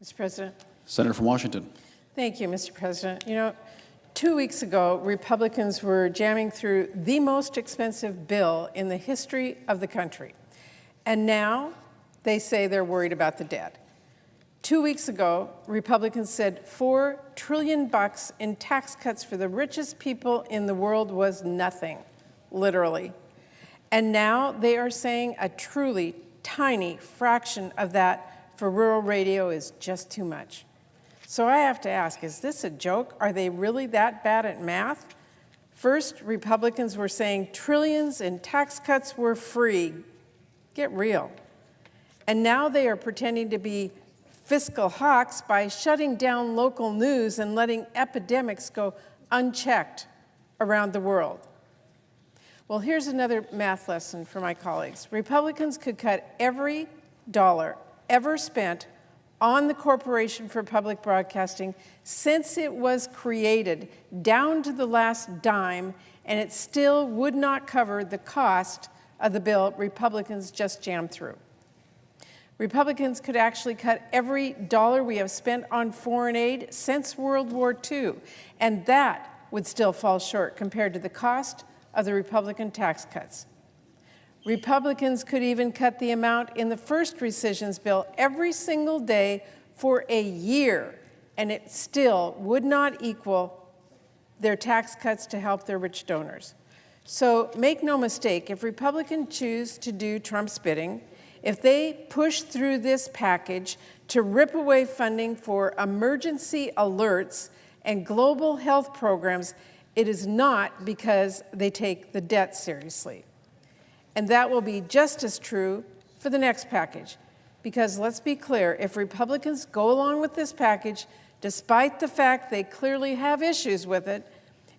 Mr. President. Senator from Washington. Thank you, Mr. President. You know, 2 weeks ago, Republicans were jamming through the most expensive bill in the history of the country. And now they say they're worried about the debt. 2 weeks ago, Republicans said $4 trillion in tax cuts for the richest people in the world was nothing, literally. And now they are saying a truly tiny fraction of that for rural radio is just too much. So I have to ask, is this a joke? Are they really that bad at math? First, Republicans were saying trillions in tax cuts were free. Get real. And now they are pretending to be fiscal hawks by shutting down local news and letting epidemics go unchecked around the world. Well, here's another math lesson for my colleagues. Republicans could cut every dollar ever spent on the Corporation for Public Broadcasting since it was created, down to the last dime, and it still would not cover the cost of the bill Republicans just jammed through. Republicans could actually cut every dollar we have spent on foreign aid since World War II, and that would still fall short compared to the cost of the Republican tax cuts. Republicans could even cut the amount in the first rescissions bill every single day for a year, and it still would not equal their tax cuts to help their rich donors. So make no mistake, if Republicans choose to do Trump's bidding, if they push through this package to rip away funding for emergency alerts and global health programs, it is not because they take the debt seriously. And that will be just as true for the next package. Because let's be clear, if Republicans go along with this package, despite the fact they clearly have issues with it,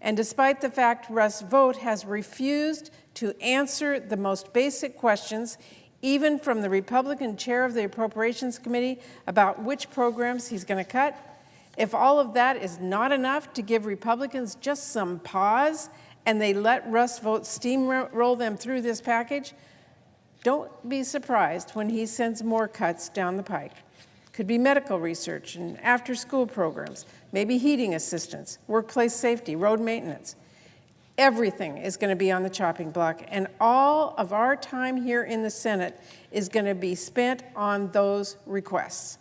and despite the fact Russ Vought has refused to answer the most basic questions, even from the Republican chair of the Appropriations Committee, about which programs he's going to cut, if all of that is not enough to give Republicans just some pause, and they let Russ Vought steamroll them through this package, don't be surprised when he sends more cuts down the pike. Could be medical research and after-school programs, maybe heating assistance, workplace safety, road maintenance. Everything is going to be on the chopping block, and all of our time here in the Senate is going to be spent on those requests.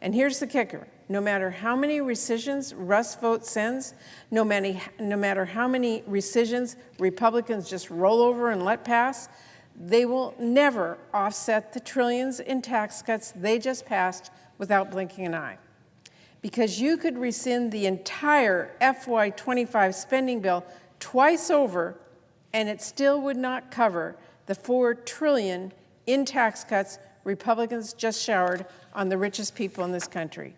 And here's the kicker. No matter how many rescissions Russ Vought sends, no matter how many rescissions Republicans just roll over and let pass, they will never offset the trillions in tax cuts they just passed without blinking an eye. Because you could rescind the entire FY25 spending bill twice over, and it still would not cover the $4 trillion in tax cuts Republicans just showered on the richest people in this country.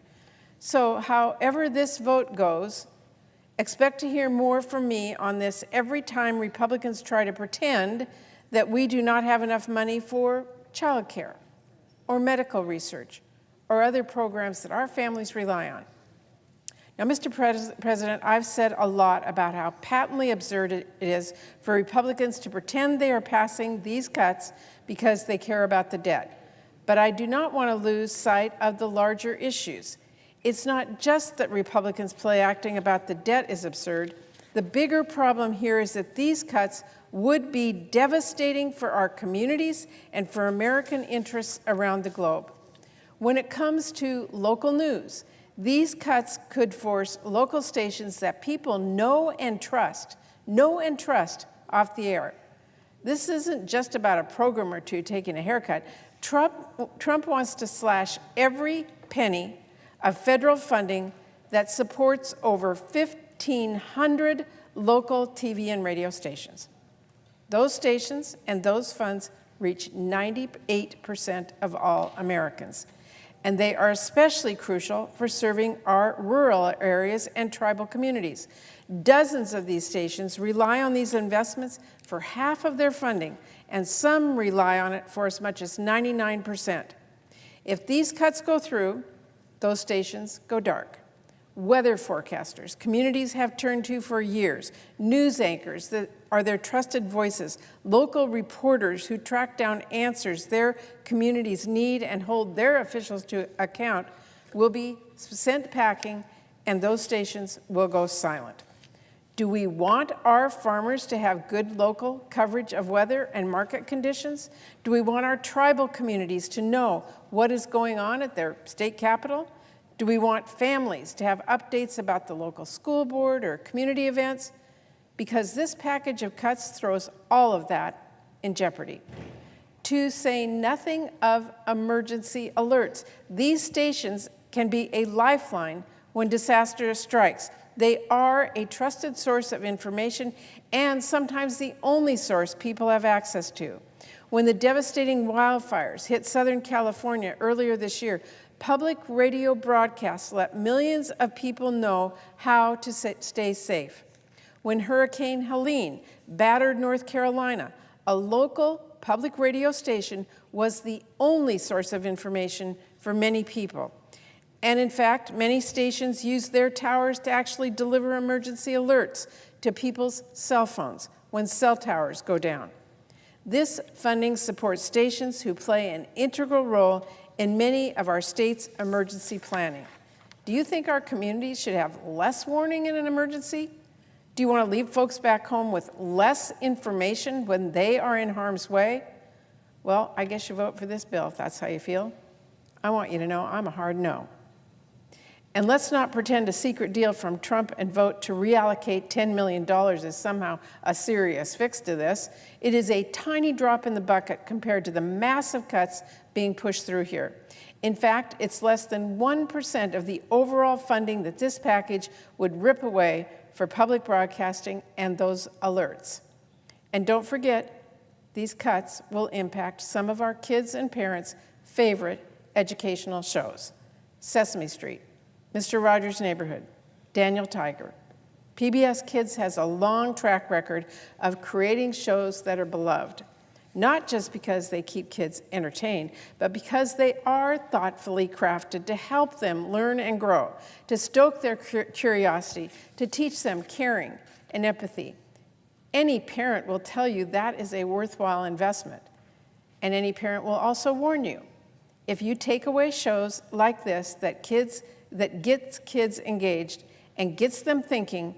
So however this vote goes, expect to hear more from me on this every time Republicans try to pretend that we do not have enough money for child care or medical research or other programs that our families rely on. Now, Mr. President, I've said a lot about how patently absurd it is for Republicans to pretend they are passing these cuts because they care about the debt. But I do not want to lose sight of the larger issues. It's not just that Republicans play acting about the debt is absurd. The bigger problem here is that these cuts would be devastating for our communities and for American interests around the globe. When it comes to local news, these cuts could force local stations that people know and trust off the air. This isn't just about a program or two taking a haircut. Trump wants to slash every penny of federal funding that supports over 1,500 local TV and radio stations. Those stations and those funds reach 98% of all Americans. And they are especially crucial for serving our rural areas and tribal communities. Dozens of these stations rely on these investments for half of their funding, and some rely on it for as much as 99%. If these cuts go through, those stations go dark. Weather forecasters communities have turned to for years, news anchors that are their trusted voices, local reporters who track down answers their communities need and hold their officials to account, will be sent packing, and those stations will go silent. Do we want our farmers to have good local coverage of weather and market conditions? Do we want our tribal communities to know what is going on at their state capital? Do we want families to have updates about the local school board or community events? Because this package of cuts throws all of that in jeopardy. To say nothing of emergency alerts. These stations can be a lifeline when disaster strikes. They are a trusted source of information and sometimes the only source people have access to. When the devastating wildfires hit Southern California earlier this year, public radio broadcasts let millions of people know how to stay safe. When Hurricane Helene battered North Carolina, a local public radio station was the only source of information for many people. And in fact, many stations use their towers to actually deliver emergency alerts to people's cell phones when cell towers go down. This funding supports stations who play an integral role in many of our state's emergency planning. Do you think our communities should have less warning in an emergency? Do you want to leave folks back home with less information when they are in harm's way? Well, I guess you vote for this bill if that's how you feel. I want you to know I'm a hard no. And let's not pretend a secret deal from Trump and vote to reallocate $10 million is somehow a serious fix to this. It is a tiny drop in the bucket compared to the massive cuts being pushed through here. In fact, it's less than 1% of the overall funding that this package would rip away for public broadcasting and those alerts. And don't forget, these cuts will impact some of our kids' and parents' favorite educational shows. Sesame Street, Mr. Rogers' Neighborhood, Daniel Tiger. PBS Kids has a long track record of creating shows that are beloved, not just because they keep kids entertained, but because they are thoughtfully crafted to help them learn and grow, to stoke their curiosity, to teach them caring and empathy. Any parent will tell you that is a worthwhile investment. And any parent will also warn you, if you take away shows like this that gets kids engaged and gets them thinking,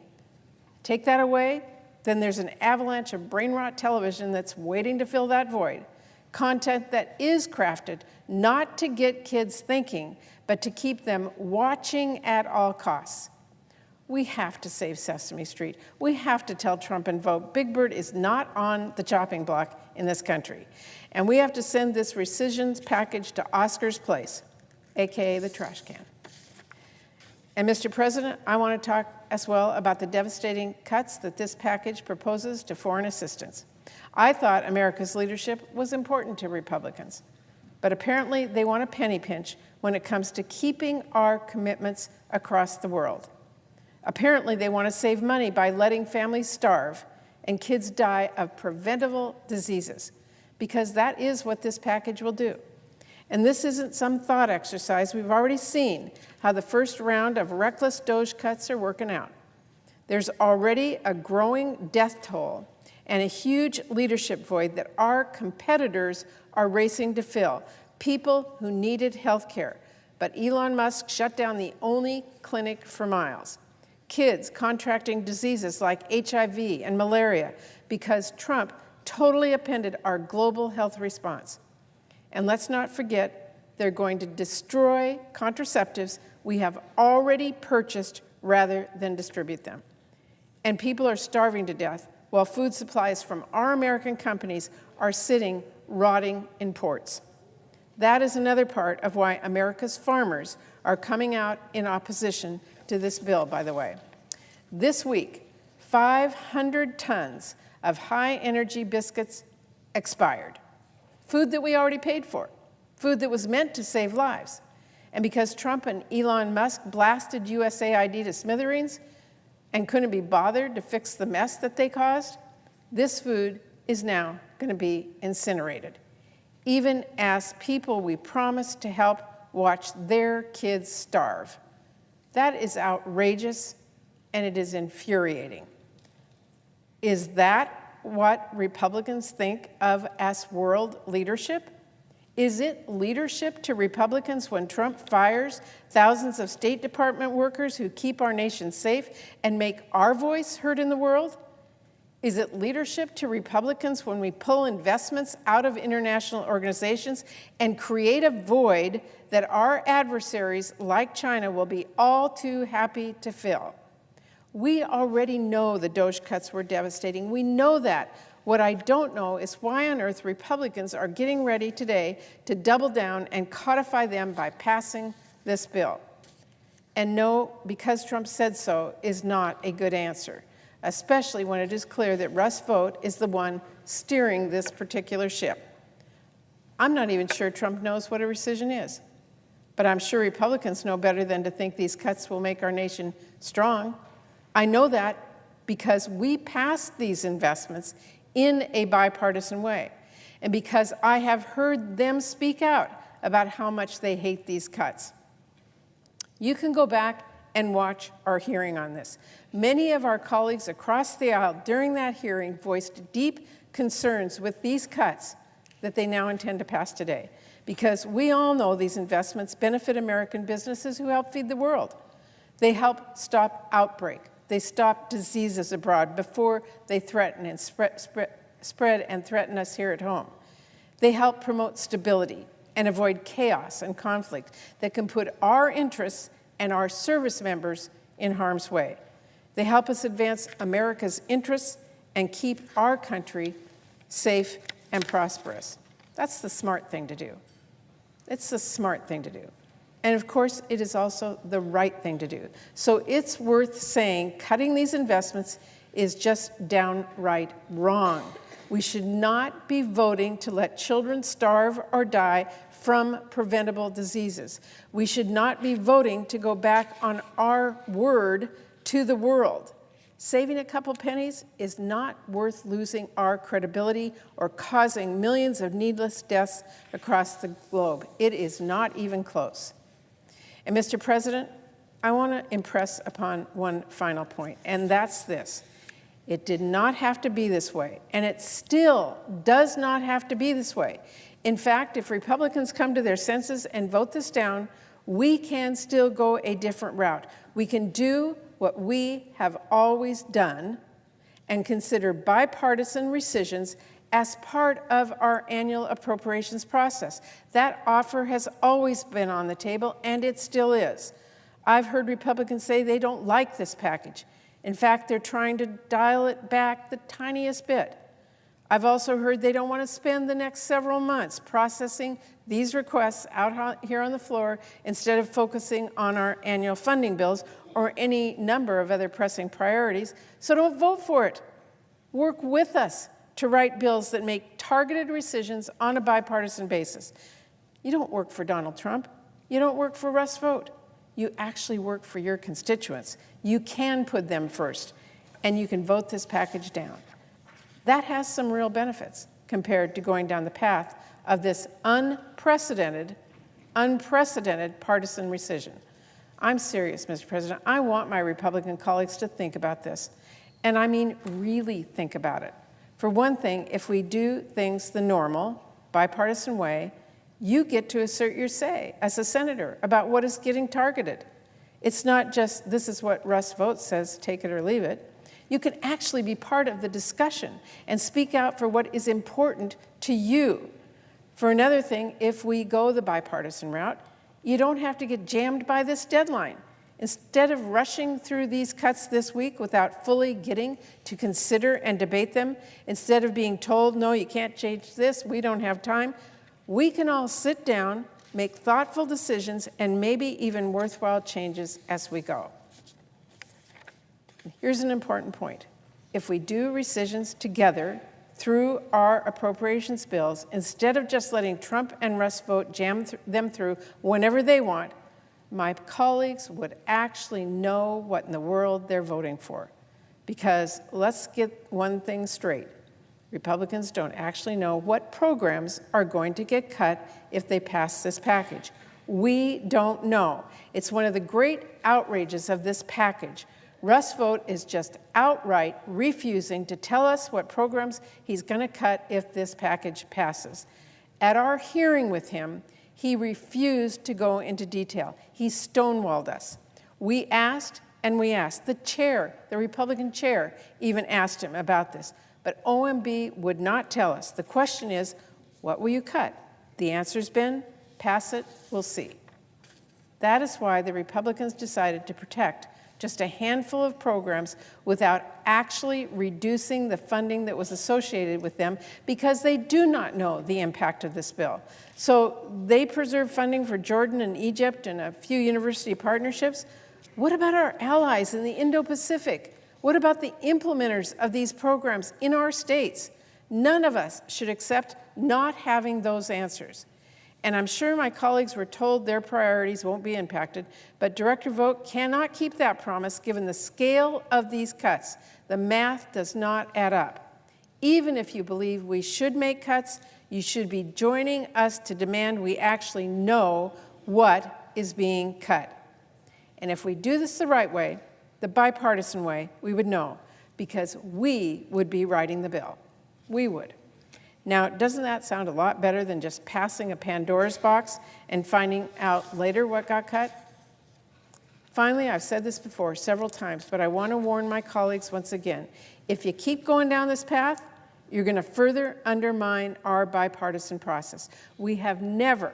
take that away, then there's an avalanche of brain rot television that's waiting to fill that void. Content that is crafted not to get kids thinking, but to keep them watching at all costs. We have to save Sesame Street. We have to tell Trump and vote Big Bird is not on the chopping block in this country. And we have to send this rescissions package to Oscar's place, AKA the trash can. And Mr. President, I want to talk as well about the devastating cuts that this package proposes to foreign assistance. I thought America's leadership was important to Republicans, but apparently they want a penny pinch when it comes to keeping our commitments across the world. Apparently they want to save money by letting families starve and kids die of preventable diseases, because that is what this package will do. And this isn't some thought exercise. We've already seen how the first round of reckless DOGE cuts are working out. There's already a growing death toll and a huge leadership void that our competitors are racing to fill, people who needed health care. But Elon Musk shut down the only clinic for miles. Kids contracting diseases like HIV and malaria because Trump totally upended our global health response. And let's not forget, they're going to destroy contraceptives we have already purchased rather than distribute them. And people are starving to death while food supplies from our American companies are sitting rotting in ports. That is another part of why America's farmers are coming out in opposition to this bill, by the way. This week, 500 tons of high-energy biscuits expired. Food that we already paid for, food that was meant to save lives. And because Trump and Elon Musk blasted USAID to smithereens and couldn't be bothered to fix the mess that they caused, this food is now going to be incinerated, even as people we promised to help watch their kids starve. That is outrageous, and it is infuriating. Is that what Republicans think of as world leadership? Is it leadership to Republicans when Trump fires thousands of State Department workers who keep our nation safe and make our voice heard in the world? Is it leadership to Republicans when we pull investments out of international organizations and create a void that our adversaries, like China, will be all too happy to fill? We already know the DOGE cuts were devastating. We know that. What I don't know is why on earth Republicans are getting ready today to double down and codify them by passing this bill. And no, because Trump said so is not a good answer, especially when it is clear that Russ Vought is the one steering this particular ship. I'm not even sure Trump knows what a rescission is, but I'm sure Republicans know better than to think these cuts will make our nation strong. I know that because we passed these investments in a bipartisan way, and because I have heard them speak out about how much they hate these cuts. You can go back and watch our hearing on this. Many of our colleagues across the aisle during that hearing voiced deep concerns with these cuts that they now intend to pass today, because we all know these investments benefit American businesses who help feed the world. They help stop outbreak. They stop diseases abroad before they threaten and spread and threaten us here at home. They help promote stability and avoid chaos and conflict that can put our interests and our service members in harm's way. They help us advance America's interests and keep our country safe and prosperous. That's the smart thing to do. It's the smart thing to do. And of course, it is also the right thing to do. So it's worth saying cutting these investments is just downright wrong. We should not be voting to let children starve or die from preventable diseases. We should not be voting to go back on our word to the world. Saving a couple pennies is not worth losing our credibility or causing millions of needless deaths across the globe. It is not even close. And Mr. President, I want to impress upon one final point, and that's this. It did not have to be this way, and it still does not have to be this way. In fact, if Republicans come to their senses and vote this down, we can still go a different route. We can do what we have always done and consider bipartisan rescissions as part of our annual appropriations process. That offer has always been on the table, and it still is. I've heard Republicans say they don't like this package. In fact, they're trying to dial it back the tiniest bit. I've also heard they don't want to spend the next several months processing these requests out here on the floor instead of focusing on our annual funding bills or any number of other pressing priorities. So don't vote for it. Work with us to write bills that make targeted rescissions on a bipartisan basis. You don't work for Donald Trump. You don't work for Russ Vought. You actually work for your constituents. You can put them first, and you can vote this package down. That has some real benefits compared to going down the path of this unprecedented partisan rescission. I'm serious, Mr. President. I want my Republican colleagues to think about this, and I mean really think about it. For one thing, if we do things the normal, bipartisan way, you get to assert your say as a senator about what is getting targeted. It's not just, this is what Russ Vought says, take it or leave it. You can actually be part of the discussion and speak out for what is important to you. For another thing, if we go the bipartisan route, you don't have to get jammed by this deadline. Instead of rushing through these cuts this week without fully getting to consider and debate them, instead of being told, no, you can't change this, we don't have time, we can all sit down, make thoughtful decisions, and maybe even worthwhile changes as we go. Here's an important point. If we do rescissions together through our appropriations bills, instead of just letting Trump and Russ Vought jam them through whenever they want, my colleagues would actually know what in the world they're voting for. Because let's get one thing straight. Republicans don't actually know what programs are going to get cut if they pass this package. We don't know. It's one of the great outrages of this package. Russ Vought is just outright refusing to tell us what programs he's going to cut if this package passes. At our hearing with him, he refused to go into detail. He stonewalled us. We asked and we asked. The chair, the Republican chair, even asked him about this. But OMB would not tell us. The question is, what will you cut? The answer's been, pass it, we'll see. That is why the Republicans decided to protect just a handful of programs without actually reducing the funding that was associated with them, because they do not know the impact of this bill. So they preserve funding for Jordan and Egypt and a few university partnerships. What about our allies in the Indo-Pacific? What about the implementers of these programs in our states? None of us should accept not having those answers. And I'm sure my colleagues were told their priorities won't be impacted, but Director Vogt cannot keep that promise given the scale of these cuts. The math does not add up. Even if you believe we should make cuts, you should be joining us to demand we actually know what is being cut. And if we do this the right way, the bipartisan way, we would know, because we would be writing the bill. We would. Now, doesn't that sound a lot better than just passing a Pandora's box and finding out later what got cut? Finally, I've said this before several times, but I want to warn my colleagues once again. If you keep going down this path, you're going to further undermine our bipartisan process. We have never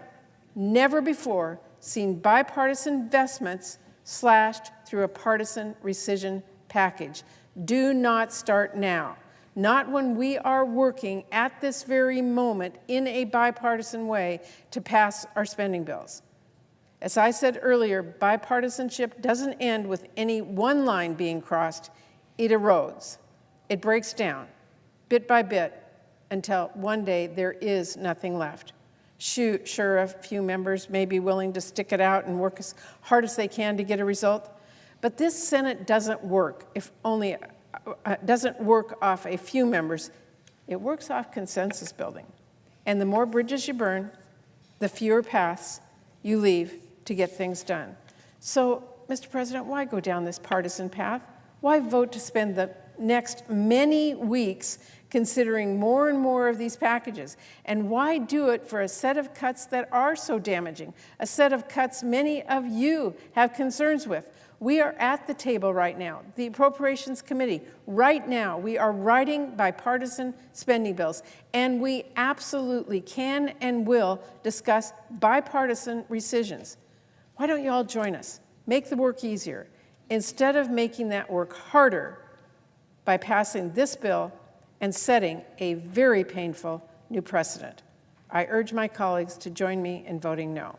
before seen bipartisan investments slashed through a partisan rescission package. Do not start now. Not when we are working at this very moment in a bipartisan way to pass our spending bills. As I said earlier, bipartisanship doesn't end with any one line being crossed. It erodes. It breaks down, bit by bit, until one day there is nothing left. Sure, a few members may be willing to stick it out and work as hard as they can to get a result, but this Senate doesn't work doesn't work off a few members. It works off consensus building. And the more bridges you burn, the fewer paths you leave to get things done. So, Mr. President, why go down this partisan path? Why vote to spend the next many weeks considering more and more of these packages? And why do it for a set of cuts that are so damaging, a set of cuts many of you have concerns with? We are at the table right now, the Appropriations Committee. Right now, we are writing bipartisan spending bills, and we absolutely can and will discuss bipartisan rescissions. Why don't you all join us? Make the work easier, instead of making that work harder by passing this bill and setting a very painful new precedent. I urge my colleagues to join me in voting no.